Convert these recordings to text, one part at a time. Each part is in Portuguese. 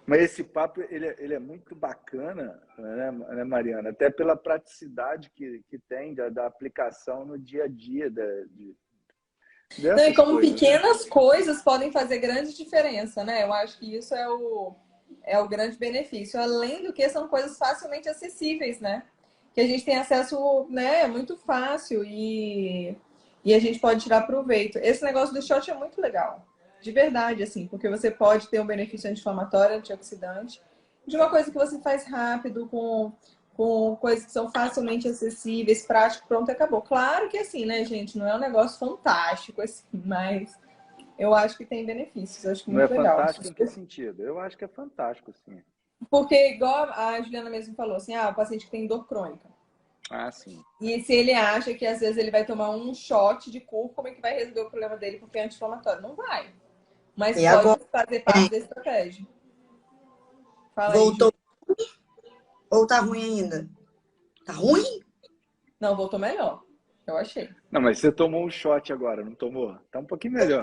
Mas esse papo, ele é muito bacana, né, Mariana? Até pela praticidade que tem da aplicação no dia a dia Não, e dessas como coisas, né? pequenas coisas podem fazer grande diferença, né? Eu acho que isso é o grande benefício. Além do que são coisas facilmente acessíveis, né? Que a gente tem acesso, né, muito fácil e a gente pode tirar proveito. Esse negócio do shot é muito legal. De verdade, assim, porque você pode ter um benefício anti-inflamatório, antioxidante, de uma coisa que você faz rápido, com coisas que são facilmente acessíveis, prático, pronto, acabou. Claro que assim, né, gente, não é um negócio fantástico, assim, mas eu acho que tem benefícios, eu acho que Não é muito legal. fantástico em que sentido? Eu acho que é fantástico, sim. Porque, igual a Juliana mesmo falou, assim, o paciente que tem dor crônica. Ah, sim. E se ele acha que às vezes ele vai tomar um shot de cúrcuma que vai resolver o problema dele porque é anti-inflamatório. Não vai. Mas E pode agora, fazer parte da estratégia. Fala aí, voltou Ju. ou tá ruim ainda? Tá ruim? Não, voltou melhor. Eu achei. Não, mas você tomou um shot agora, não tomou? Tá um pouquinho melhor.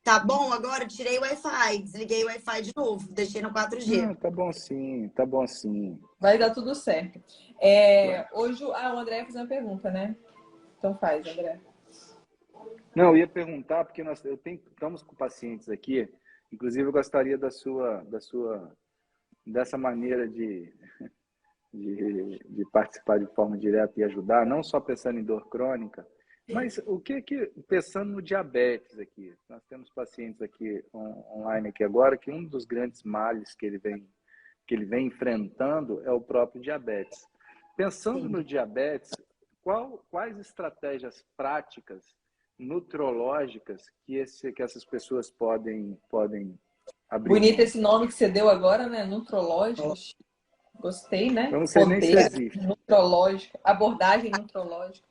Tá bom agora? Tirei o Wi-Fi, desliguei o Wi-Fi de novo, deixei no 4G. Não, tá bom sim, tá bom sim. Vai dar tudo certo. Ué. Hoje, o André ia fazer uma pergunta, né? Então faz, André. Não, eu ia perguntar, porque estamos com pacientes aqui, inclusive eu gostaria dessa maneira de participar de forma direta e ajudar, não só pensando em dor crônica, mas pensando no diabetes aqui. Nós temos pacientes aqui online aqui agora que um dos grandes males que ele vem enfrentando é o próprio diabetes. Pensando no diabetes, quais estratégias práticas nutrológicas que essas pessoas podem abrir Bonito mão? esse nome que você deu agora, né? Nutrológico. Gostei, né? Eu não sei nem se Poder existe. nutrológico. Abordagem nutrológica.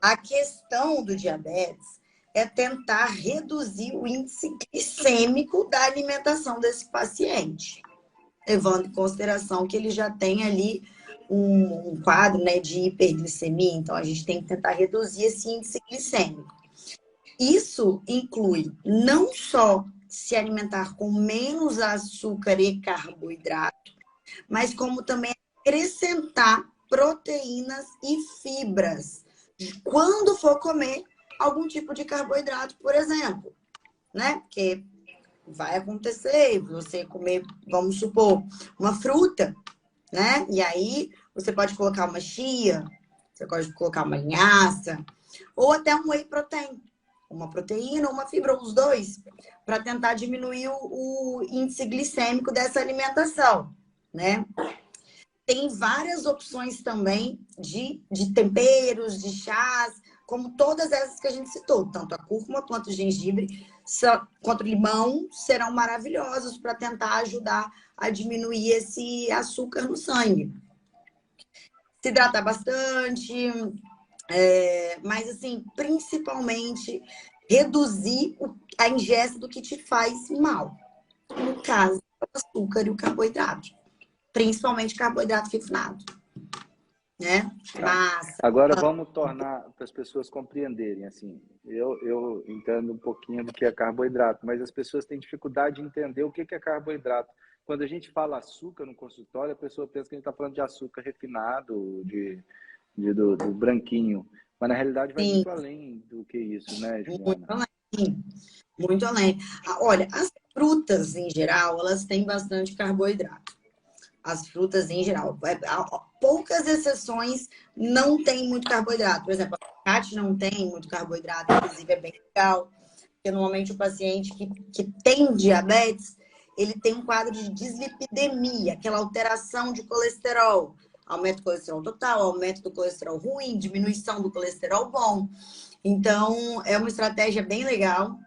A questão do diabetes é tentar reduzir o índice glicêmico da alimentação desse paciente, levando em consideração que ele já tem ali um quadro, né, de hiperglicemia, então a gente tem que tentar reduzir esse índice glicêmico. Isso inclui não só se alimentar com menos açúcar e carboidrato, mas como também acrescentar proteínas e fibras quando for comer algum tipo de carboidrato, por exemplo, né? Porque vai acontecer você comer, vamos supor, uma fruta, né? E aí você pode colocar uma chia, você pode colocar uma linhaça, ou até um whey protein, uma proteína ou uma fibra, ou os dois, para tentar diminuir o índice glicêmico dessa alimentação, né? Tem várias opções também de temperos, de chás, como todas essas que a gente citou. Tanto a cúrcuma quanto o gengibre, quanto o limão, serão maravilhosos para tentar ajudar a diminuir esse açúcar no sangue. Se hidratar bastante, mas assim, principalmente reduzir a ingesta do que te faz mal. No caso, o açúcar e o carboidrato. Principalmente carboidrato refinado, né? Mas Agora vamos tornar para as pessoas compreenderem, assim, eu entendo um pouquinho do que é carboidrato, mas as pessoas têm dificuldade de entender o que é carboidrato. Quando a gente fala açúcar no consultório, a pessoa pensa que a gente está falando de açúcar refinado, do branquinho, mas na realidade vai sim, muito além do que isso, né, muito Juliana? além, muito além. Olha, as frutas em geral, elas têm bastante carboidrato. As frutas em geral. Poucas exceções não tem muito carboidrato. Por exemplo, a abacate não tem muito carboidrato, inclusive é bem legal. Porque normalmente o paciente que tem diabetes, ele tem um quadro de dislipidemia, aquela alteração de colesterol. Aumento do colesterol total, aumento do colesterol ruim, diminuição do colesterol bom. Então, é uma estratégia bem legal.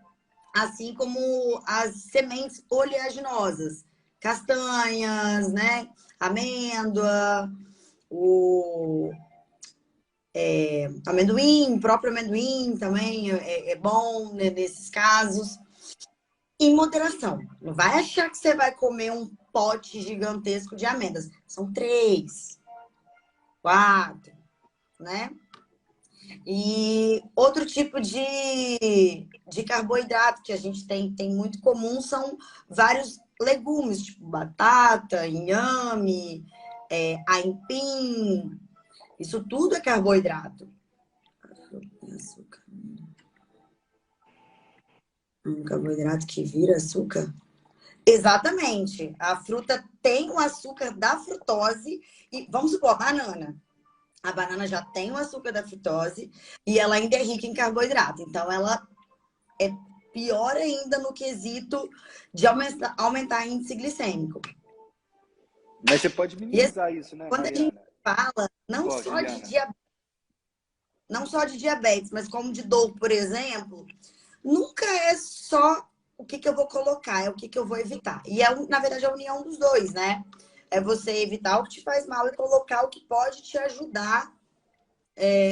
Assim como as sementes oleaginosas, castanhas, né? Amêndoa, o amendoim, próprio amendoim também é bom, né, nesses casos. Em moderação. Não vai achar que você vai comer um pote gigantesco de amêndoas. São 3, 4, né? E outro tipo de carboidrato que a gente tem muito comum são vários legumes, tipo batata, inhame, aipim. Isso tudo é carboidrato. Açúcar. Um carboidrato que vira açúcar? Exatamente. A fruta tem o açúcar da frutose. E vamos supor, a banana. A banana já tem o açúcar da frutose e ela ainda é rica em carboidrato. Então, ela é pior ainda no quesito de aumentar índice glicêmico. Mas você pode minimizar isso, né, quando Mariana? A gente fala não só de diabetes, mas como de dor, por exemplo, nunca é só o que eu vou colocar, é o que eu vou evitar. E, na verdade, é a união dos dois, né? É você evitar o que te faz mal e colocar o que pode te ajudar,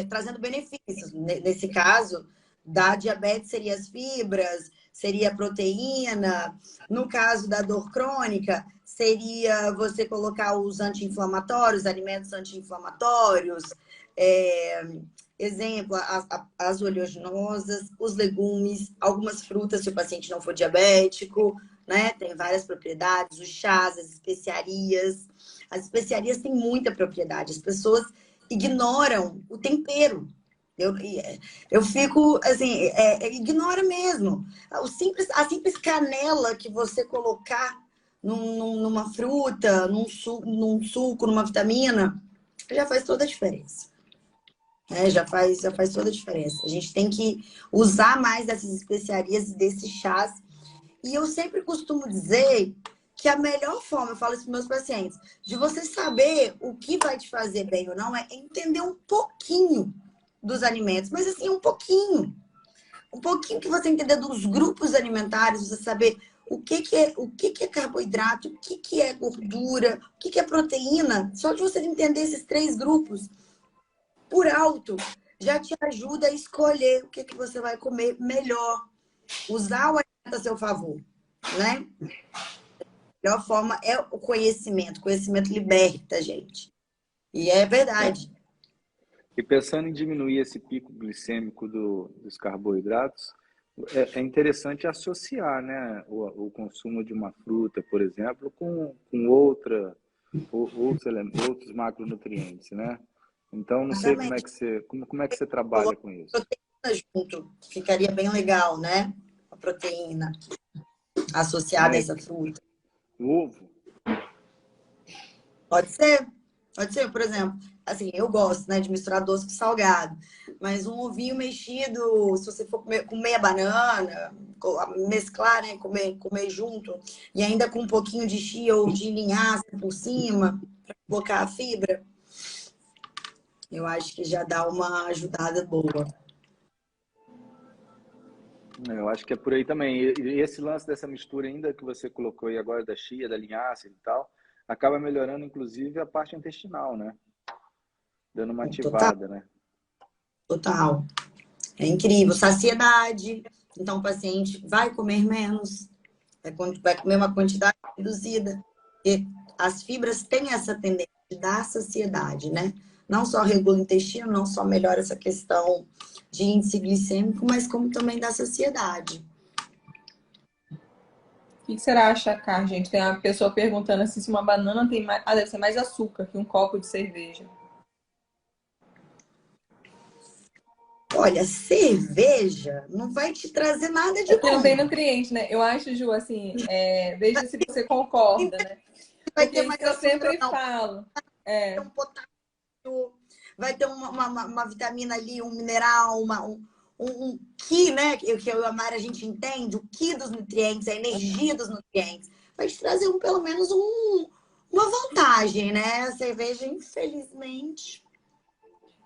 trazendo benefícios. Nesse caso, da diabetes seria as fibras, seria a proteína. No caso da dor crônica, seria você colocar os anti-inflamatórios, alimentos anti-inflamatórios. Exemplo, as oleaginosas, os legumes, algumas frutas, se o paciente não for diabético, né? Tem várias propriedades, os chás, as especiarias. As especiarias têm muita propriedade. As pessoas ignoram o tempero. Eu fico, assim, ignora mesmo. A simples canela que você colocar numa fruta, num suco, numa vitamina, já faz toda a diferença. Já faz toda a diferença. A gente tem que usar mais dessas especiarias e desses chás. E eu sempre costumo dizer que a melhor forma, eu falo isso para meus pacientes, de você saber o que vai te fazer bem ou não, é entender um pouquinho dos alimentos. Mas assim, um pouquinho. Um pouquinho que você entender dos grupos alimentares, você saber o que é carboidrato, o que é gordura, o que é proteína. Só de você entender esses 3 grupos por alto, já te ajuda a escolher o que você vai comer melhor. Usar o alimento a seu favor, né? A melhor forma é o conhecimento. O conhecimento liberta, gente. E é verdade. E pensando em diminuir esse pico glicêmico dos carboidratos, é interessante associar, né, o consumo de uma fruta, por exemplo, com outros macronutrientes, né? Então, não sei como é que você trabalha com isso. Proteína junto, ficaria bem legal, né? A proteína associada a essa fruta. O ovo? Pode ser, por exemplo, assim, eu gosto, né, de misturar doce com salgado, mas um ovinho mexido, se você for comer com meia banana, mesclar, né, comer junto, e ainda com um pouquinho de chia ou de linhaça por cima, para colocar a fibra, eu acho que já dá uma ajudada boa. Eu acho que é por aí também. E esse lance dessa mistura ainda que você colocou aí agora da chia, da linhaça e tal, acaba melhorando inclusive a parte intestinal, né? Dando uma ativada, né? Total. É incrível. Saciedade. Então o paciente vai comer menos, vai comer uma quantidade reduzida. E as fibras têm essa tendência de dar saciedade, né? Não só regula o intestino, não só melhora essa questão de índice glicêmico, mas como também dá saciedade. O que será acha, Car, gente? Tem uma pessoa perguntando assim, se uma banana tem mais... deve ser mais açúcar que um copo de cerveja. Olha, cerveja não vai te trazer nada de bom. Não tem nutriente, né? Eu acho, Ju, assim, veja se você concorda, né? Vai ter mais eu sempre falo. Vai ter um potássio, vai ter uma vitamina ali, um mineral, um Ki, né? Que eu e a Mari, a gente entende, o Ki dos nutrientes, a energia dos nutrientes. Vai te trazer pelo menos uma vantagem, né? A cerveja, infelizmente...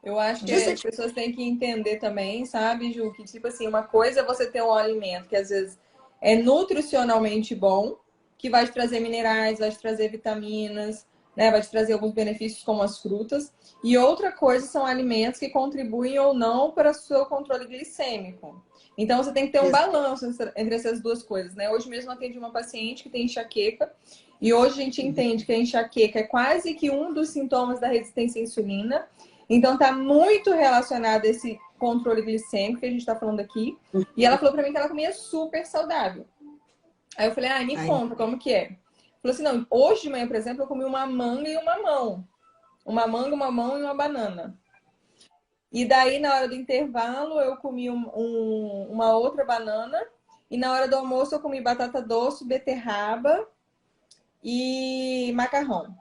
Eu acho que as pessoas têm que entender também, sabe, Ju, que tipo assim, uma coisa é você ter um alimento que às vezes é nutricionalmente bom, que vai te trazer minerais, vai te trazer vitaminas, né, vai te trazer alguns benefícios como as frutas, e outra coisa são alimentos que contribuem ou não para o seu controle glicêmico. Então você tem que ter um balanço entre essas duas coisas, né? Hoje mesmo eu atendi uma paciente que tem enxaqueca, e hoje a gente entende que a enxaqueca é quase que um dos sintomas da resistência à insulina. Então tá muito relacionado a esse controle glicêmico que a gente tá falando aqui. E ela falou pra mim que ela comia super saudável. Aí eu falei, me conta, como que é? Falou assim, não, hoje de manhã, por exemplo, eu comi uma manga e uma mão. Uma manga, uma mão e uma banana. E daí, na hora do intervalo, eu comi uma outra banana. E na hora do almoço, eu comi batata doce, beterraba e macarrão.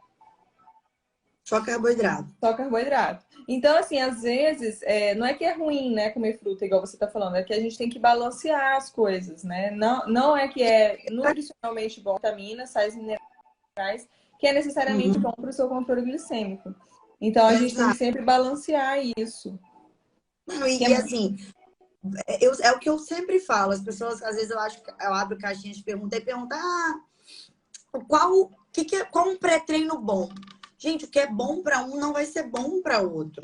Só carboidrato. Só carboidrato. Então, assim, às vezes, não é que é ruim, né, comer fruta, igual você tá falando, é que a gente tem que balancear as coisas, né? Não é que é nutricionalmente bom, vitaminas, sais minerais, que é necessariamente bom para o seu controle glicêmico. Então, a gente tem que sempre balancear isso. Não, e assim, é o que eu sempre falo. As pessoas, às vezes, eu abro caixinha de pergunta e pergunto, qual um pré-treino bom? Gente, o que é bom para um não vai ser bom para outro.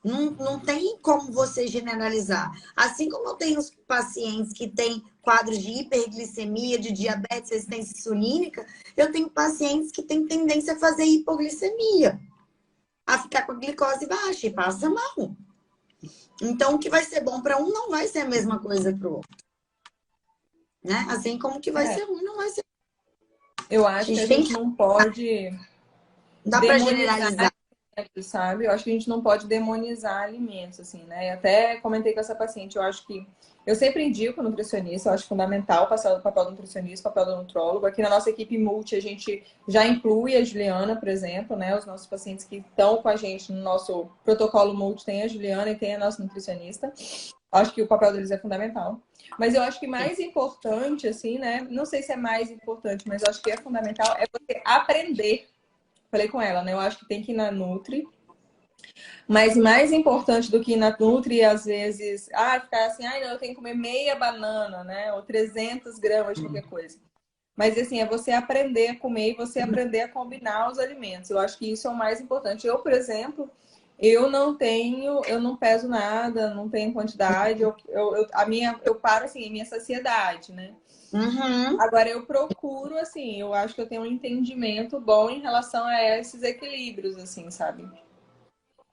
Não tem como você generalizar. Assim como eu tenho os pacientes que têm quadros de hiperglicemia, de diabetes, resistência insulínica, eu tenho pacientes que têm tendência a fazer hipoglicemia, a ficar com a glicose baixa e passa mal. Então, o que vai ser bom para um não vai ser a mesma coisa para o outro. Né? Assim como o que vai ser ruim não vai ser. Eu acho que a gente não pode... Dá para generalizar. Sabe? Eu acho que a gente não pode demonizar alimentos, assim, né? Eu até comentei com essa paciente, eu acho que... Eu sempre indico o nutricionista, eu acho fundamental passar o papel do nutricionista, o papel do nutrólogo. Aqui na nossa equipe multi, a gente já inclui a Juliana, por exemplo, né? Os nossos pacientes que estão com a gente no nosso protocolo multi, tem a Juliana e tem a nossa nutricionista. Acho que o papel deles é fundamental. Mas eu acho que mais importante, assim, né? Não sei se é mais importante, mas eu acho que é fundamental, é você aprender. Falei com ela, né? Eu acho que tem que ir na Nutri. Mas mais importante do que ir na Nutri, às vezes, ficar assim, não, eu tenho que comer meia banana, né? Ou 300 gramas de qualquer coisa. Mas, assim, é você aprender a comer e você aprender a combinar os alimentos. Eu acho que isso é o mais importante. Eu, por exemplo, eu não peso nada, não tenho quantidade. Eu paro, assim, a minha saciedade, né? Agora, eu procuro, assim, eu acho que eu tenho um entendimento bom em relação a esses equilíbrios, assim, sabe?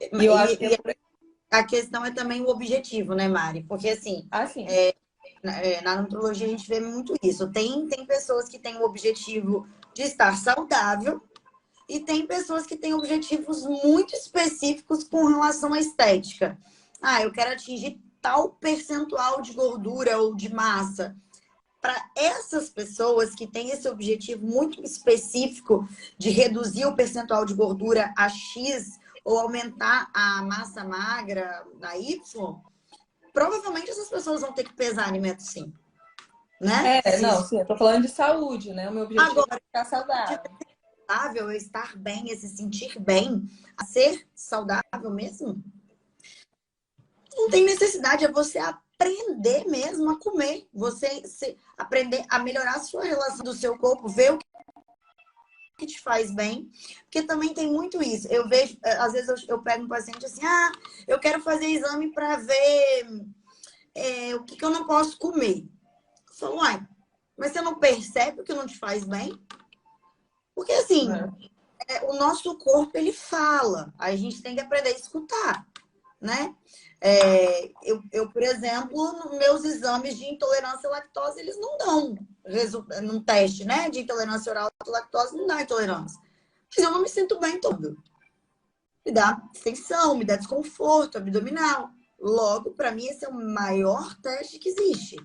E eu acho que a questão é também o objetivo, né, Mari? Porque, assim, na nutrologia a gente vê muito isso. Tem pessoas que têm o objetivo de estar saudável e tem pessoas que têm objetivos muito específicos com relação à estética. Eu quero atingir tal percentual de gordura ou de massa. Para essas pessoas que têm esse objetivo muito específico de reduzir o percentual de gordura a X ou aumentar a massa magra a Y, provavelmente essas pessoas vão ter que pesar alimento sim. Né? Sim, eu tô falando de saúde, né? O meu objetivo é ficar saudável. Estar bem, se sentir bem, a ser saudável mesmo. Não tem necessidade, é você aprender mesmo a comer, você aprender a melhorar a sua relação do seu corpo, ver o que te faz bem, porque também tem muito isso. Eu vejo, às vezes eu pego um paciente assim, eu quero fazer exame para ver o que eu não posso comer. Eu falo, mas você não percebe o que não te faz bem? Porque assim, o nosso corpo, ele fala, a gente tem que aprender a escutar, né? Eu, por exemplo, nos meus exames de intolerância à lactose, eles não dão num teste, né? De intolerância oral à lactose, não dá intolerância. Mas eu não me sinto bem todo. Me dá distensão, me dá desconforto abdominal. Logo, para mim, esse é o maior teste que existe,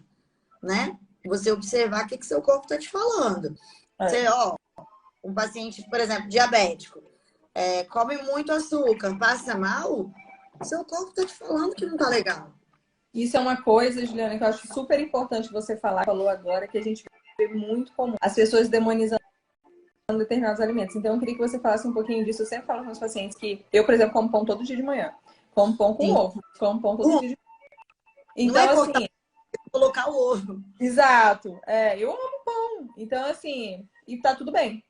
né? Você observar o que seu corpo está te falando. Você, um paciente, por exemplo, diabético, come muito açúcar, passa mal, seu corpo está te falando que não tá legal. Isso é uma coisa, Juliana, que eu acho super importante você falou agora, que a gente vê muito comum. As pessoas demonizando determinados alimentos. Então, eu queria que você falasse um pouquinho disso. Eu sempre falo com os pacientes que eu, por exemplo, como pão todo dia de manhã. Como pão com ovo. Como pão todo dia de manhã. Então, assim... colocar o ovo. Exato. Eu amo pão. Então, assim... E tá tudo bem.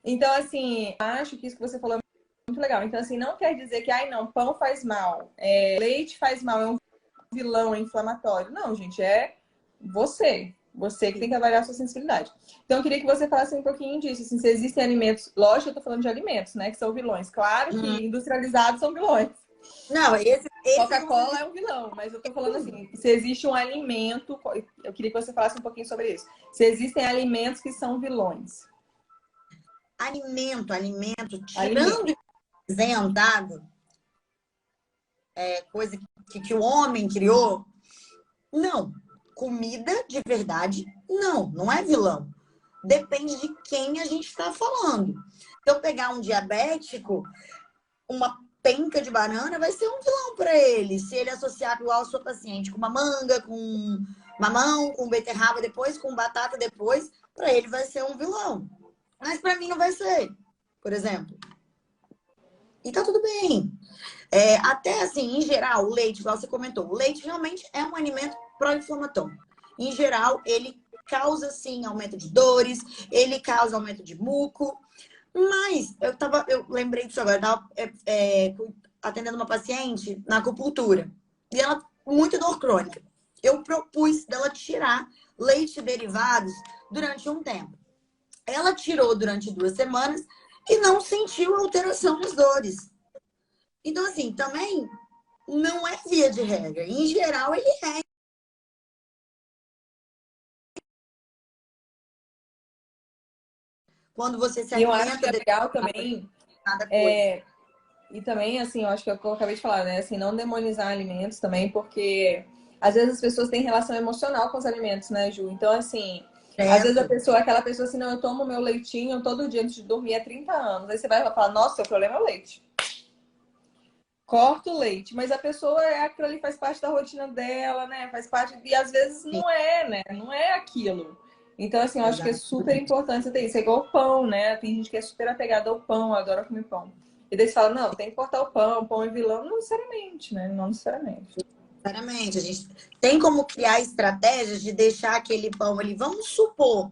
Então, assim, acho que isso que você falou é muito legal. Então, assim, não quer dizer que, não, pão faz mal, leite faz mal, é um vilão, é inflamatório. Não, gente, é você. Você que tem que avaliar a sua sensibilidade. Então, eu queria que você falasse um pouquinho disso. Assim, se existem alimentos, lógico, eu tô falando de alimentos, né, que são vilões. Claro que industrializados são vilões. Não, esse Coca-Cola é um vilão, mas eu tô falando assim, se existe um alimento, eu queria que você falasse um pouquinho sobre isso. Se existem alimentos que são vilões. alimento, Alimento. tirando o isentado, coisa que o homem criou, não. Comida de verdade, não é vilão. Depende de quem a gente está falando. Se eu pegar um diabético, uma penca de banana vai ser um vilão para ele. Se ele associar igual a sua paciente com uma manga, com mamão, com beterraba depois, com batata depois, para ele vai ser um vilão. Mas para mim não vai ser, por exemplo. E tá tudo bem. Até assim, em geral, o leite, igual você comentou, o leite realmente é um alimento pró-inflamatório. Em geral, ele causa, sim, aumento de dores, ele causa aumento de muco. Mas eu lembrei disso agora, eu estava atendendo uma paciente na acupuntura. E ela com muita dor crônica. Eu propus dela tirar leite derivados durante um tempo. Ela tirou durante 2 semanas e não sentiu alteração nas dores. Então, assim, também não é via de regra. Em geral, ele é. Quando você se E eu acho que alimenta é de legal também, determinada coisa. e também, assim, eu acho que é o que eu acabei de falar, né? Assim, não demonizar alimentos também, porque às vezes as pessoas têm relação emocional com os alimentos, né, Ju? Então, assim, às vezes aquela pessoa assim, não, eu tomo meu leitinho todo dia antes de dormir há 30 anos. Aí você vai falar, nossa, o problema é o leite. Corta o leite, mas a pessoa aquilo ali faz parte da rotina dela, né? Faz parte, e às vezes Sim. não é, né? Não é aquilo. Então, assim, eu acho que é Exato. super importante você ter isso. É igual o pão, né? Tem gente que é super apegada ao pão, adora comer pão. E daí você fala, não, tem que cortar o pão é vilão. Não necessariamente, né? Não necessariamente. Sinceramente, a gente tem como criar estratégias de deixar aquele pão ali, vamos supor,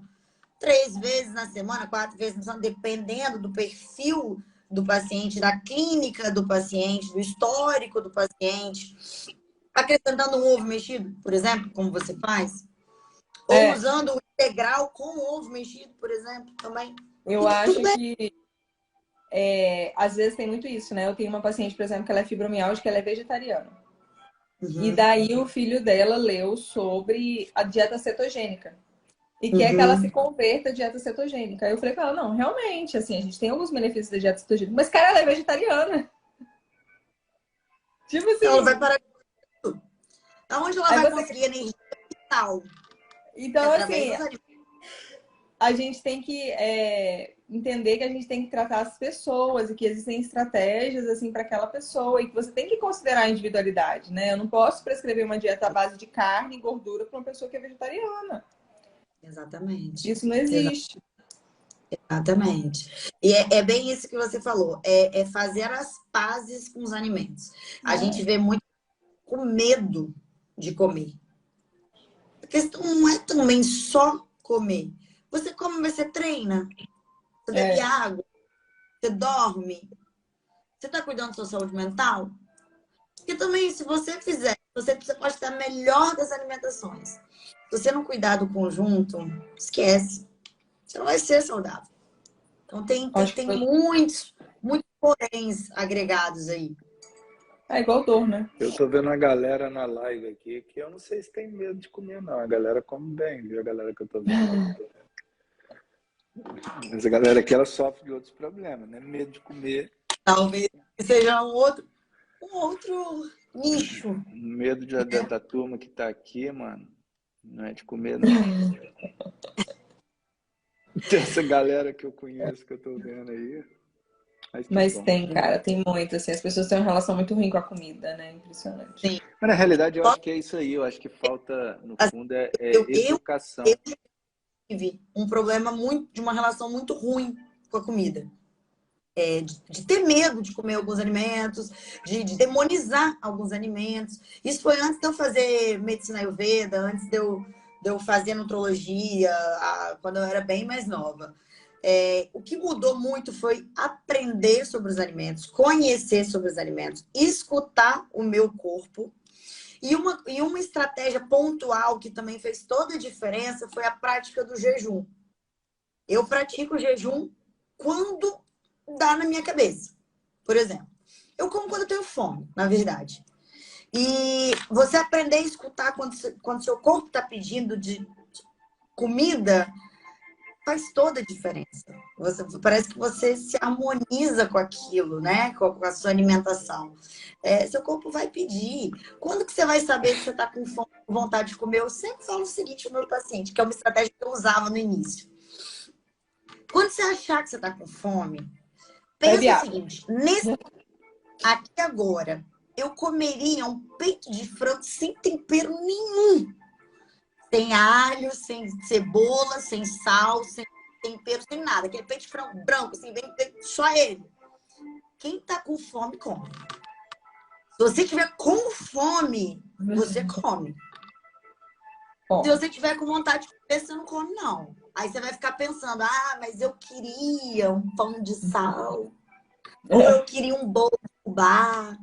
3 vezes na semana, 4 vezes na semana, dependendo do perfil do paciente, da clínica do paciente, do histórico do paciente. Acrescentando um ovo mexido, por exemplo, como você faz. Ou usando o integral com ovo mexido, por exemplo, também. Eu acho que às vezes tem muito isso, né? Eu tenho uma paciente, por exemplo, que ela é fibromialgia, ela é vegetariana. E daí o filho dela leu sobre a dieta cetogênica. E quer que ela se converta à dieta cetogênica. Aí eu falei pra ela, não, realmente, assim, a gente tem alguns benefícios da dieta cetogênica. Mas, cara, ela é vegetariana. Tipo assim... Ela vai parar tudo. Aonde ela vai conseguir energia vital? Então, assim, a gente tem que entender que a gente tem que tratar as pessoas e que existem estratégias, assim, para aquela pessoa e que você tem que considerar a individualidade, né? Eu não posso prescrever uma dieta à base de carne e gordura para uma pessoa que é vegetariana. Exatamente. Isso não existe. Exatamente. E é bem isso que você falou. É fazer as pazes com os alimentos. A gente vê muito com medo de comer. A questão não é também só comer. Você come, você treina. Você bebe água. Você dorme. Você está cuidando da sua saúde mental? Porque também, se você fizer, você pode ter a melhor das alimentações. Se você não cuidar do conjunto, esquece. Você não vai ser saudável. Então, tem muitos poréns agregados aí. É igual dor, né? Eu tô vendo a galera na live aqui que eu não sei se tem medo de comer, não. A galera come bem, viu? A galera que eu tô vendo. Essa galera aqui, ela sofre de outros problemas, né? Medo de comer. Talvez seja um outro nicho. Medo da turma que tá aqui, mano. Não é de comer, não. Tem essa galera que eu conheço, que eu tô vendo aí. Mas tem, cara, tem muito, assim. As pessoas têm uma relação muito ruim com a comida, né? Impressionante. Sim. Mas, na realidade, eu acho que é isso aí. Eu acho que falta, no fundo, educação. Eu tive um problema de uma relação muito ruim com a comida. De ter medo de comer alguns alimentos, de demonizar alguns alimentos. Isso foi antes de eu fazer medicina Ayurveda, antes de eu fazer nutrologia, quando eu era bem mais nova. O que mudou muito foi aprender sobre os alimentos, conhecer sobre os alimentos, escutar o meu corpo. E uma estratégia pontual que também fez toda a diferença foi a prática do jejum. Eu pratico o jejum quando dá na minha cabeça. Por exemplo, Eu como quando eu tenho fome, na verdade. E você aprender a escutar quando seu corpo está pedindo de comida faz toda a diferença. Parece que você se harmoniza com aquilo, né? Com a sua alimentação. Seu corpo vai pedir. Quando que você vai saber que você está com fome, com vontade de comer? Eu sempre falo o seguinte para o meu paciente, que é uma estratégia que eu usava no início. Quando você achar que você está com fome, pensa o seguinte, aqui agora, eu comeria um peito de frango sem tempero nenhum. Sem alho, sem cebola, sem sal, sem tempero, sem nada. Aquele peito de frango branco, assim, vem só ele. Quem tá com fome, come. Se você tiver com fome, você come. Se você tiver com vontade de comer, você não come, não. Aí você vai ficar pensando, mas eu queria um pão de sal. Ou eu queria um bolo de fubá.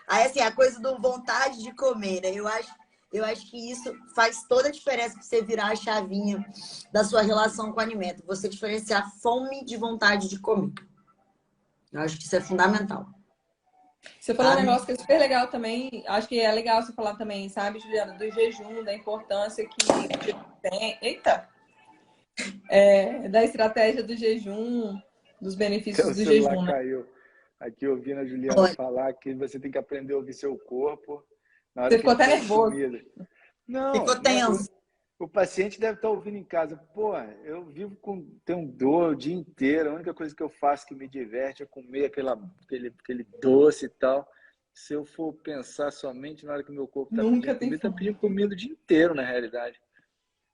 Aí, assim, a coisa do vontade de comer, né? Eu acho que isso faz toda a diferença para você virar a chavinha da sua relação com o alimento. Você diferenciar fome de vontade de comer. Eu acho que isso é fundamental. Você falou um negócio que é super legal também. Acho que é legal você falar também, sabe, Juliana, do jejum, da importância que tem. Eita! Da estratégia do jejum, dos benefícios do jejum, né? Caiu. Aqui ouvindo a Juliana falar que você tem que aprender a ouvir seu corpo. Na hora Você que ficou até pede nervoso. Comida. Não, ficou tenso. O paciente deve estar ouvindo em casa. Pô, eu tenho dor o dia inteiro. A única coisa que eu faço que me diverte é comer aquele doce e tal. Se eu for pensar somente na hora que meu corpo está pedindo comida, está pedindo comida o dia inteiro, na realidade.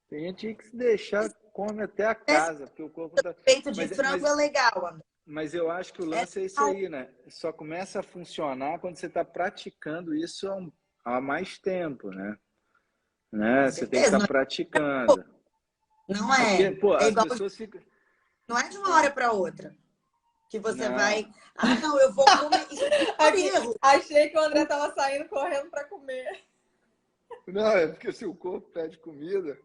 Tem gente que se deixar, come até a casa, porque o corpo está... Peito de frango é legal, André. Mas eu acho que o lance é isso aí, né? Só começa a funcionar quando você está praticando isso há mais tempo, né? Você tem que estar praticando. Não é. Porque, pô, as igual... pessoas ficam... Não é de uma hora para outra que você vai... não, eu vou comer... Isso Achei que o André estava saindo correndo para comer. Não, é porque se o corpo pede comida...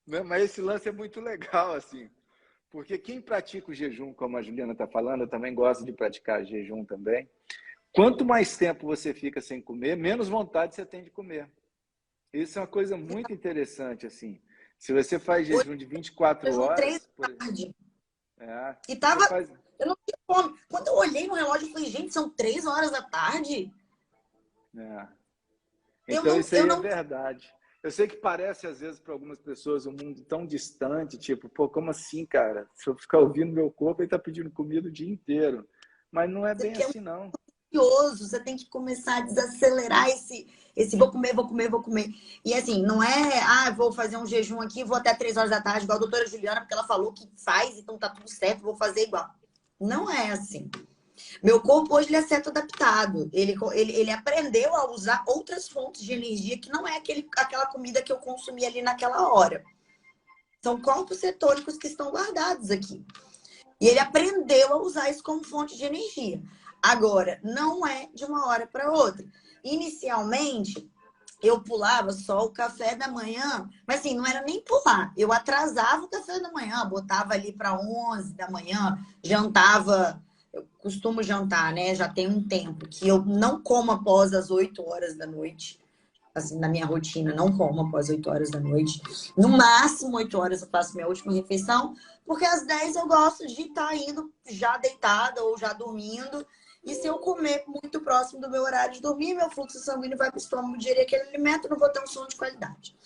Né? Mas esse lance é muito legal, assim. Porque quem pratica o jejum, como a Juliana está falando, eu também gosto de praticar jejum também. Quanto mais tempo você fica sem comer, menos vontade você tem de comer. Isso é uma coisa muito interessante, assim. Se você faz jejum de 24 horas... E tava... Eu não tinha fome. Quando eu olhei no relógio, eu falei, gente, são 3 horas da tarde? Então, isso aí é verdade. Eu sei que parece, às vezes, para algumas pessoas, um mundo tão distante, tipo, pô, como assim, cara? Se eu ficar ouvindo meu corpo, ele tá pedindo comida o dia inteiro. Mas não é bem assim, não. Você tem que começar a desacelerar esse vou comer, vou comer, vou comer. E assim, não é, vou fazer um jejum aqui, vou até 3 horas da tarde, igual a doutora Juliana, porque ela falou que faz, então tá tudo certo, vou fazer igual. Não é assim. Meu corpo hoje ele é certo adaptado. Ele aprendeu a usar outras fontes de energia que não é aquela comida que eu consumi ali naquela hora. São corpos cetônicos que estão guardados aqui. E ele aprendeu a usar isso como fonte de energia. Agora, não é de uma hora para outra. Inicialmente, eu pulava só o café da manhã, mas assim, não era nem pular. Eu atrasava o café da manhã, botava ali para 11 da manhã, jantava... Eu costumo jantar, né? Já tem um tempo que eu não como após as 8 horas da noite. Assim, na minha rotina, não como após 8 horas da noite. No máximo, 8 horas eu faço minha última refeição, porque às 10 eu gosto de estar indo já deitada ou já dormindo. E se eu comer muito próximo do meu horário de dormir, meu fluxo sanguíneo vai para o estômago digerir aquele alimento, não vou ter um sono de qualidade.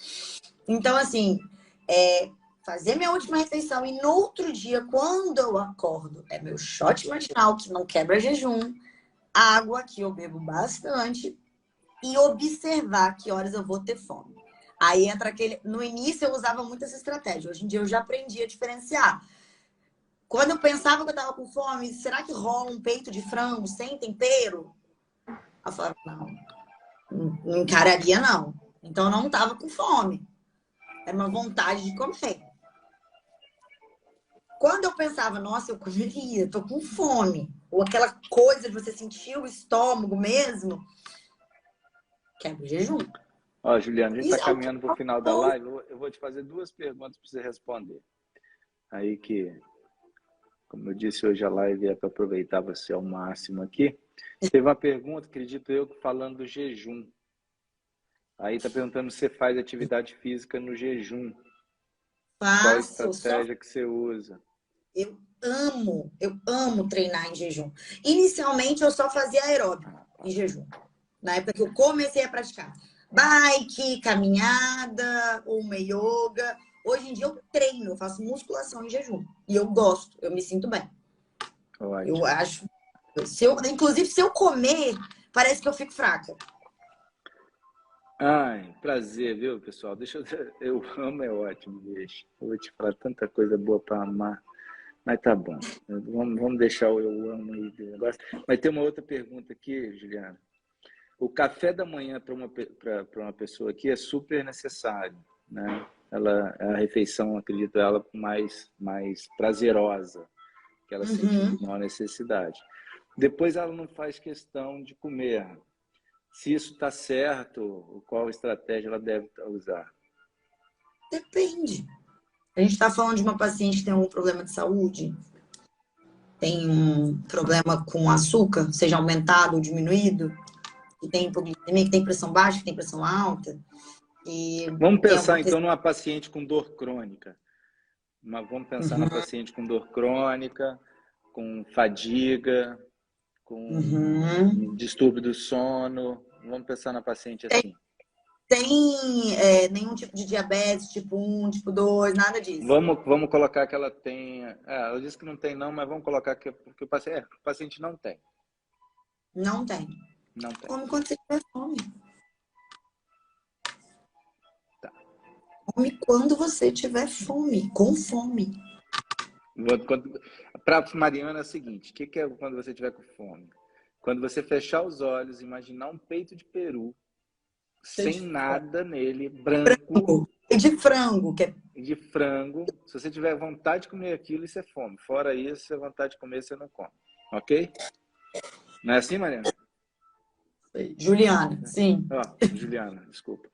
Então, assim, fazer minha última refeição e no outro dia, quando eu acordo, é meu shot matinal, que não quebra jejum, água, que eu bebo bastante, e observar que horas eu vou ter fome. Aí entra aquele... No início eu usava muito essa estratégia, hoje em dia eu já aprendi a diferenciar. Quando eu pensava que eu tava com fome, será que rola um peito de frango sem tempero? Eu falava, não encararia não. Então eu não tava com fome. Era uma vontade de comer. Quando eu pensava, nossa, eu comeria, tô com fome. Ou aquela coisa de você sentir o estômago mesmo, quebra o jejum. Ó, Juliana, a gente está caminhando para o final da live. Eu vou te fazer 2 perguntas para você responder. Aí que Como eu disse, hoje a live é para aproveitar você ao máximo aqui. Teve uma pergunta, acredito eu, falando do jejum. Aí está perguntando se você faz atividade física no jejum. Qual a Faço, estratégia que você usa? eu amo treinar em jejum. Inicialmente eu só fazia aeróbico em jejum. Na época que eu comecei a praticar. Bike, caminhada, uma yoga. Hoje em dia eu treino, eu faço musculação em jejum. E eu gosto, eu me sinto bem. Ótimo. Eu acho. Inclusive, se eu comer, parece que eu fico fraca. Ai, prazer, viu, pessoal? Eu amo, é ótimo, deixa. Eu vou te falar tanta coisa boa para amar. Mas tá bom. Vamos deixar o eu amo aí do negócio. Mas tem uma outra pergunta aqui, Juliana. O café da manhã para uma pessoa aqui é super necessário, né? Ela é a refeição, acredito, ela mais prazerosa, que ela sente maior necessidade. Depois ela não faz questão de comer. Se isso está certo, qual estratégia ela deve usar? Depende. A gente está falando de uma paciente que tem um problema de saúde, tem um problema com açúcar, seja aumentado ou diminuído, que tem hipoglicemia, que tem pressão baixa, que tem pressão alta. Vamos pensar, então, numa paciente com dor crônica. Vamos pensar na paciente com dor crônica, com fadiga, com distúrbio do sono. Vamos pensar na paciente assim. Tem nenhum tipo de diabetes, tipo 1, tipo 2, nada disso. Vamos colocar que ela tenha... ela disse que não tem não, mas vamos colocar que o paciente não tem. Não tem. Não tem. Come quando você tiver fome. Tá. Come quando você tiver fome, com fome. Para Mariana é o seguinte, o que é quando você tiver com fome? Quando você fechar os olhos, imaginar um peito de peru, sem nada nele, branco. E de frango. De frango. Se você tiver vontade de comer aquilo, isso é fome. Fora isso, se é vontade de comer, você não come. Ok? Não é assim, Mariana? Juliana, sim. Juliana, desculpa.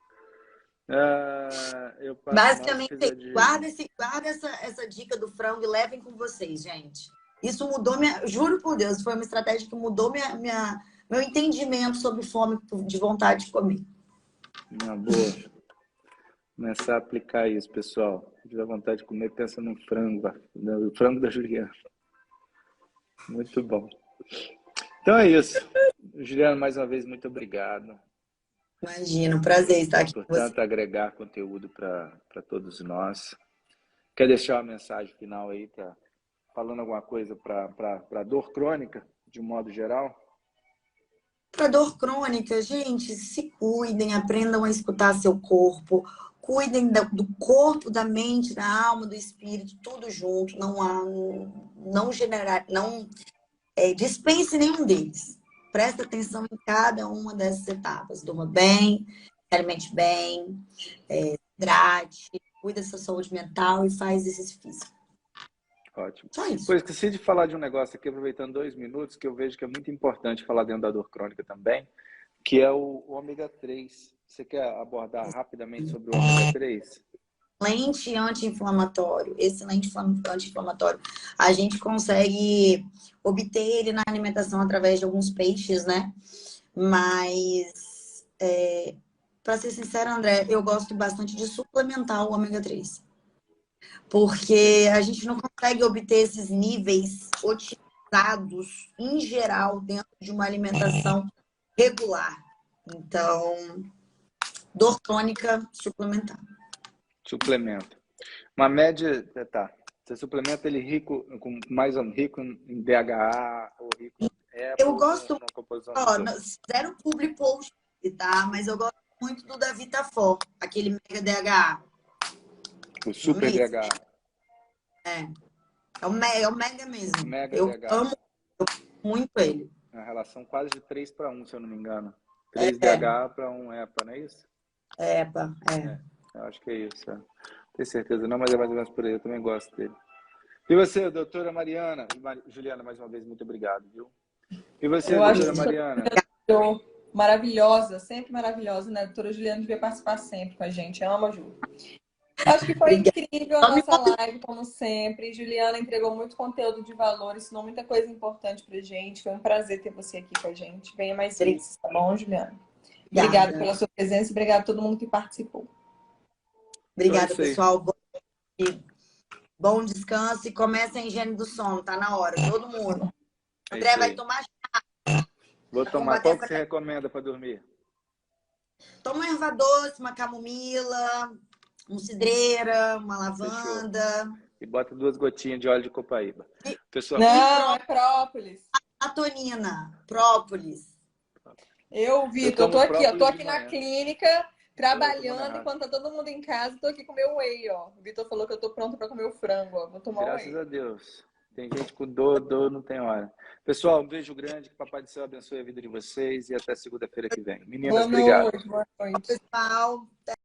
Basicamente, guarda essa dica do frango e levem com vocês, gente. Isso mudou juro por Deus, foi uma estratégia que mudou meu entendimento sobre fome de vontade de comer. Uma boa. Começar a aplicar isso, pessoal. Se tiver vontade de comer, pensa no frango da Juliana. Muito bom. Então é isso. Juliana, mais uma vez, muito obrigado. Imagina, um prazer estar aqui com você. Portanto, agregar conteúdo para todos nós. Quer deixar uma mensagem final aí, falando alguma coisa para dor crônica, de um modo geral? Para dor crônica, gente, se cuidem, aprendam a escutar seu corpo, cuidem do corpo, da mente, da alma, do espírito, tudo junto. Não dispense nenhum deles. Presta atenção em cada uma dessas etapas. Durma bem, se alimente bem, hidrate, cuida da sua saúde mental e faz exercício físico. Ótimo. Só isso. Pois esqueci de falar de um negócio aqui, aproveitando 2 minutos, que eu vejo que é muito importante falar dentro da dor crônica também, que é o ômega 3. Você quer abordar rapidamente sobre o ômega 3? Excelente anti-inflamatório, excelente anti-inflamatório. A gente consegue obter ele na alimentação através de alguns peixes, né? Mas, para ser sincera, André, eu gosto bastante de suplementar o ômega 3. Porque a gente não consegue obter esses níveis otimizados, em geral, dentro de uma alimentação regular. Então, dor crônica, suplementar. Suplemento. Uma média, você suplementa ele rico em DHA ou rico em eu gosto, zero public post, tá? Mas eu gosto muito do da Vitafor, aquele Mega DHA. O Super DHA. É o Mega mesmo. Mega eu DHA. amo muito ele. É uma relação quase de 3:1, se eu não me engano. 3 DHA para 1 EPA, não é isso? EPA, eu acho que é isso. Tenho certeza não, mas é mais ou menos por aí. Eu também gosto dele. E você, doutora Mariana? Juliana, mais uma vez, muito obrigado, viu? E você, doutora Mariana? Maravilhosa, sempre maravilhosa, né? A doutora Juliana devia participar sempre com a gente. Eu amo a Ju. Acho que foi Obrigada. incrível a nossa live, como sempre. Juliana entregou muito conteúdo de valor, ensinou muita coisa importante pra gente. Foi um prazer ter você aqui com a gente. Venha mais vezes, tá bom, Juliana? Obrigada pela sua presença e obrigada a todo mundo que participou. Obrigada, pessoal. Bom descanso e começa a higiene do sono, tá na hora, todo mundo. André vai tomar chá. Vou tomar. Qual que você recomenda para dormir? Toma uma erva doce, uma camomila, um cidreira, uma lavanda. Fechou. E bota 2 gotinhas de óleo de copaíba. Pessoal... Não, é própolis. Melatonina, própolis. Vitor, eu tô aqui na clínica, trabalhando, enquanto tá todo mundo em casa, tô aqui com o meu whey, ó. O Vitor falou que eu tô pronto para comer o frango, ó. Vou tomar Graças o whey. a Deus. Tem gente com dor não tem hora. Pessoal, um beijo grande, que o Papai do Céu abençoe a vida de vocês e até segunda-feira que vem. Meninas, obrigado. Boa noite. Pessoal.